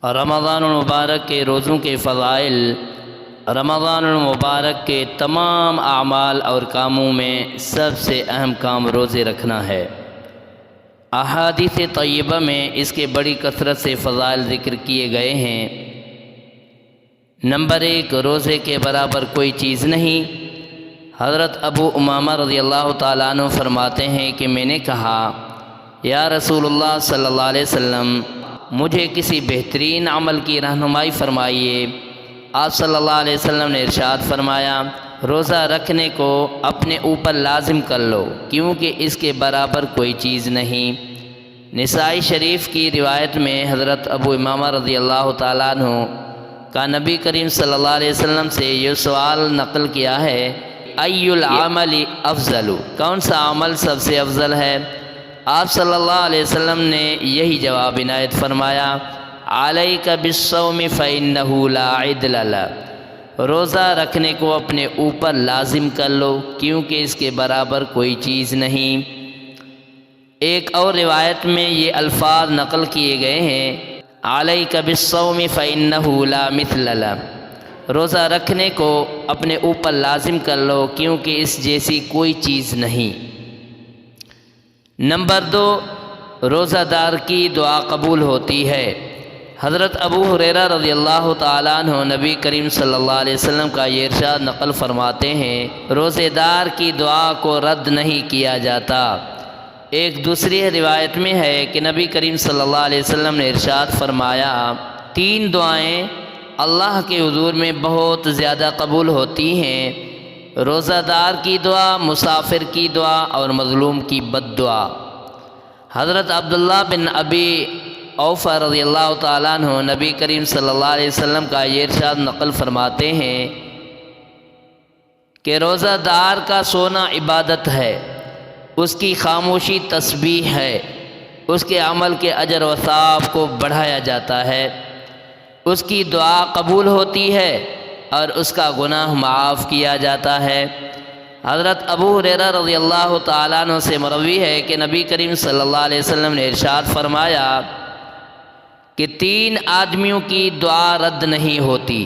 رمضان المبارک کے روزوں کے فضائل۔ رمضان المبارک کے تمام اعمال اور کاموں میں سب سے اہم کام روزے رکھنا ہے۔ احادیث طیبہ میں اس کے بڑی کثرت سے فضائل ذکر کیے گئے ہیں۔ نمبر 1، روزے کے برابر کوئی چیز نہیں۔ حضرت ابو امامہ رضی اللہ تعالیٰ عنہ فرماتے ہیں کہ میں نے کہا، یا رسول اللہ صلی اللہ علیہ وسلم، مجھے کسی بہترین عمل کی رہنمائی فرمائیے۔ آپ صلی اللہ علیہ وسلم نے ارشاد فرمایا، روزہ رکھنے کو اپنے اوپر لازم کر لو، کیونکہ اس کے برابر کوئی چیز نہیں۔ نسائی شریف کی روایت میں حضرت ابو امامہ رضی اللہ تعالیٰ عنہ کا نبی کریم صلی اللہ علیہ وسلم سے یہ سوال نقل کیا ہے، ای العمل افضل، کون سا عمل سب سے افضل ہے؟ آپ صلی اللہ علیہ وسلم نے یہی جواب عنایت فرمایا، علیک بالصوم فإنہ لا عدل لہ، روزہ رکھنے کو اپنے اوپر لازم کر لو، کیونکہ اس کے برابر کوئی چیز نہیں۔ ایک اور روایت میں یہ الفاظ نقل کیے گئے ہیں، علیک بالصوم فإنہ لا مثل لہ، روزہ رکھنے کو اپنے اوپر لازم کر لو، کیونکہ اس جیسی کوئی چیز نہیں۔ نمبر 2، روزہ دار کی دعا قبول ہوتی ہے۔ حضرت ابو ہریرہ رضی اللہ تعالیٰ عنہ نبی کریم صلی اللہ علیہ وسلم کا یہ ارشاد نقل فرماتے ہیں، روزے دار کی دعا کو رد نہیں کیا جاتا۔ ایک دوسری روایت میں ہے کہ نبی کریم صلی اللہ علیہ وسلم نے ارشاد فرمایا، 3 دعائیں اللہ کے حضور میں بہت زیادہ قبول ہوتی ہیں، روزہ دار کی دعا، مسافر کی دعا اور مظلوم کی بد دعا۔ حضرت عبداللہ بن ابی اوفا رضی اللہ تعالیٰ عنہ نبی کریم صلی اللہ علیہ وسلم کا یہ ارشاد نقل فرماتے ہیں کہ روزہ دار کا سونا عبادت ہے، اس کی خاموشی تسبیح ہے، اس کے عمل کے اجر و ثواب کو بڑھایا جاتا ہے، اس کی دعا قبول ہوتی ہے اور اس کا گناہ معاف کیا جاتا ہے۔ حضرت ابو ہریرہ رضی اللہ تعالیٰ عنہ سے مروی ہے کہ نبی کریم صلی اللہ علیہ وسلم نے ارشاد فرمایا کہ 3 آدمیوں کی دعا رد نہیں ہوتی،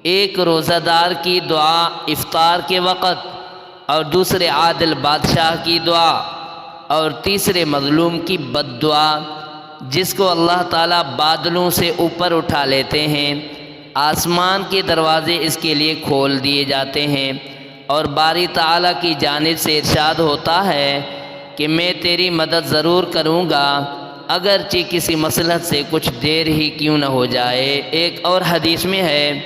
ایک روزہ دار کی دعا افطار کے وقت، اور دوسرے عادل بادشاہ کی دعا، اور تیسرے مظلوم کی بد دعا، جس کو اللہ تعالیٰ بادلوں سے اوپر اٹھا لیتے ہیں، آسمان کے دروازے اس کے لیے کھول دیے جاتے ہیں، اور باری تعالیٰ کی جانب سے ارشاد ہوتا ہے کہ میں تیری مدد ضرور کروں گا، اگرچہ کسی مصلحت سے کچھ دیر ہی کیوں نہ ہو جائے۔ ایک اور حدیث میں ہے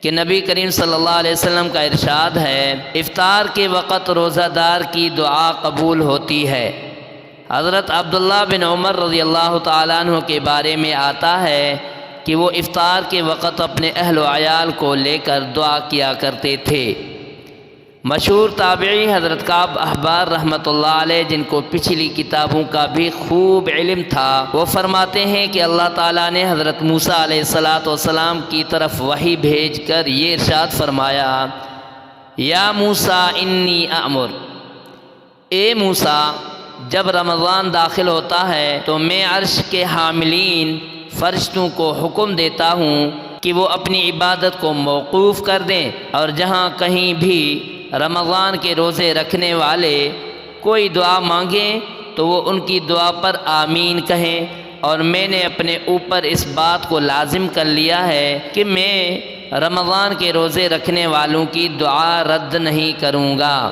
کہ نبی کریم صلی اللہ علیہ وسلم کا ارشاد ہے، افطار کے وقت روزہ دار کی دعا قبول ہوتی ہے۔ حضرت عبداللہ بن عمر رضی اللہ تعالیٰ عنہ کے بارے میں آتا ہے کہ وہ افطار کے وقت اپنے اہل و عیال کو لے کر دعا کیا کرتے تھے۔ مشہور تابعی حضرت کعب احبار رحمۃ اللہ علیہ، جن کو پچھلی کتابوں کا بھی خوب علم تھا، وہ فرماتے ہیں کہ اللہ تعالیٰ نے حضرت موسیٰ علیہ السلام کی طرف وحی بھیج کر یہ ارشاد فرمایا، یا موسیٰ انی اامر، اے موسیٰ، جب رمضان داخل ہوتا ہے تو میں عرش کے حاملین فرشتوں کو حکم دیتا ہوں کہ وہ اپنی عبادت کو موقوف کر دیں، اور جہاں کہیں بھی رمضان کے روزے رکھنے والے کوئی دعا مانگیں تو وہ ان کی دعا پر آمین کہیں، اور میں نے اپنے اوپر اس بات کو لازم کر لیا ہے کہ میں رمضان کے روزے رکھنے والوں کی دعا رد نہیں کروں گا۔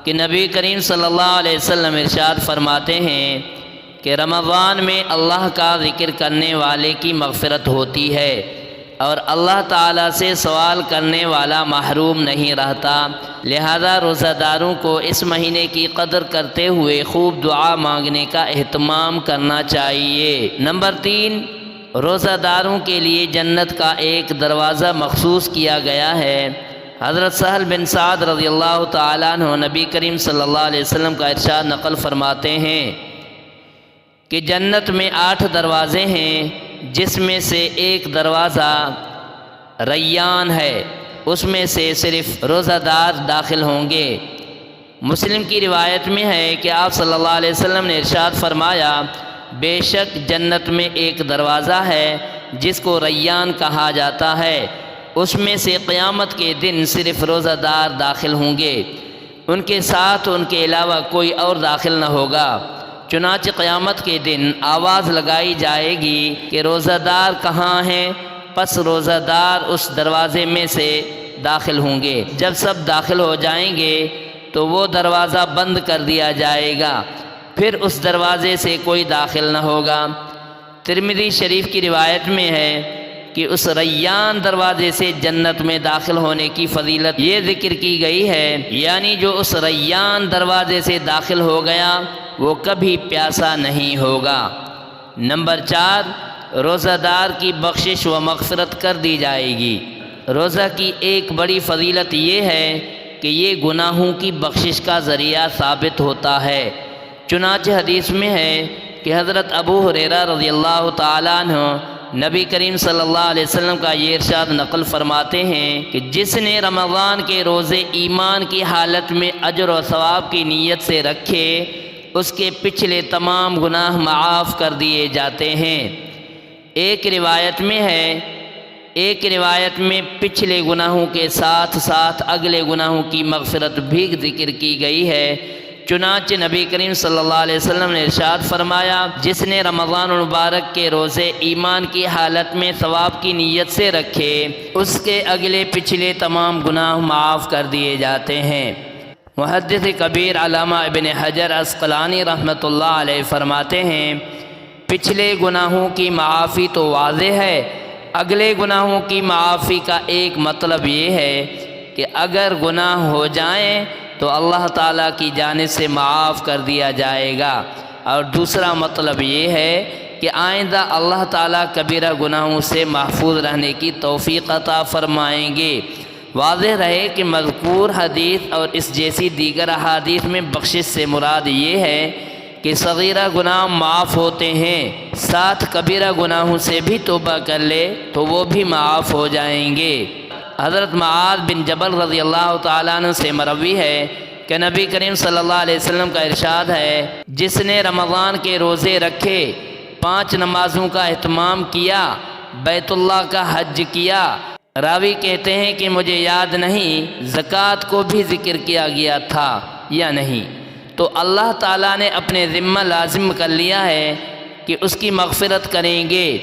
کہ نبی کریم صلی اللہ علیہ وسلم ارشاد فرماتے ہیں کہ رمضان میں اللہ کا ذکر کرنے والے کی مغفرت ہوتی ہے، اور اللہ تعالیٰ سے سوال کرنے والا محروم نہیں رہتا، لہذا روزہ داروں کو اس مہینے کی قدر کرتے ہوئے خوب دعا مانگنے کا اہتمام کرنا چاہیے۔ نمبر 3، روزہ داروں کے لیے جنت کا ایک دروازہ مخصوص کیا گیا ہے۔ حضرت سہل بن سعد رضی اللہ تعالیٰ عنہ نبی کریم صلی اللہ علیہ وسلم کا ارشاد نقل فرماتے ہیں کہ جنت میں 8 دروازے ہیں، جس میں سے ایک دروازہ ریان ہے، اس میں سے صرف روزہ دار داخل ہوں گے۔ مسلم کی روایت میں ہے کہ آپ صلی اللہ علیہ وسلم نے ارشاد فرمایا، بے شک جنت میں ایک دروازہ ہے جس کو ریان کہا جاتا ہے، اس میں سے قیامت کے دن صرف روزہ دار داخل ہوں گے، ان کے ساتھ ان کے علاوہ کوئی اور داخل نہ ہوگا۔ چنانچہ قیامت کے دن آواز لگائی جائے گی کہ روزہ دار کہاں ہیں؟ پس روزہ دار اس دروازے میں سے داخل ہوں گے۔ جب سب داخل ہو جائیں گے تو وہ دروازہ بند کر دیا جائے گا، پھر اس دروازے سے کوئی داخل نہ ہوگا۔ ترمذی شریف کی روایت میں ہے کہ اس ریان دروازے سے جنت میں داخل ہونے کی فضیلت یہ ذکر کی گئی ہے، یعنی جو اس ریان دروازے سے داخل ہو گیا وہ کبھی پیاسا نہیں ہوگا۔ نمبر 4، روزہ دار کی بخشش و مغفرت کر دی جائے گی۔ روزہ کی ایک بڑی فضیلت یہ ہے کہ یہ گناہوں کی بخشش کا ذریعہ ثابت ہوتا ہے۔ چنانچہ حدیث میں ہے کہ حضرت ابو ہریرہ رضی اللہ تعالیٰ عنہ نبی کریم صلی اللہ علیہ وسلم کا یہ ارشاد نقل فرماتے ہیں کہ جس نے رمضان کے روزے ایمان کی حالت میں اجر و ثواب کی نیت سے رکھے، اس کے پچھلے تمام گناہ معاف کر دیے جاتے ہیں۔ ایک روایت میں پچھلے گناہوں کے ساتھ ساتھ اگلے گناہوں کی مغفرت بھی ذکر کی گئی ہے۔ چنانچہ نبی کریم صلی اللہ علیہ وسلم نے ارشاد فرمایا، جس نے رمضان المبارک کے روزے ایمان کی حالت میں ثواب کی نیت سے رکھے، اس کے اگلے پچھلے تمام گناہ معاف کر دیے جاتے ہیں۔ محدث کبیر علامہ ابن حجر عسقلانی رحمۃ اللہ علیہ فرماتے ہیں، پچھلے گناہوں کی معافی تو واضح ہے، اگلے گناہوں کی معافی کا ایک مطلب یہ ہے کہ اگر گناہ ہو جائیں تو اللہ تعالیٰ کی جانب سے معاف کر دیا جائے گا، اور دوسرا مطلب یہ ہے کہ آئندہ اللہ تعالیٰ کبیرہ گناہوں سے محفوظ رہنے کی توفیق عطا فرمائیں گے۔ واضح رہے کہ مذکور حدیث اور اس جیسی دیگر احادیث میں بخشش سے مراد یہ ہے کہ صغیرہ گناہ معاف ہوتے ہیں، ساتھ کبیرہ گناہوں سے بھی توبہ کر لے تو وہ بھی معاف ہو جائیں گے۔ حضرت معاذ بن جبل رضی اللہ تعالیٰ عنہ سے مروی ہے کہ نبی کریم صلی اللہ علیہ وسلم کا ارشاد ہے، جس نے رمضان کے روزے رکھے، 5 نمازوں کا اہتمام کیا، بیت اللہ کا حج کیا، راوی کہتے ہیں کہ مجھے یاد نہیں زکوٰۃ کو بھی ذکر کیا گیا تھا یا نہیں، تو اللہ تعالیٰ نے اپنے ذمہ لازم کر لیا ہے کہ اس کی مغفرت کریں گے۔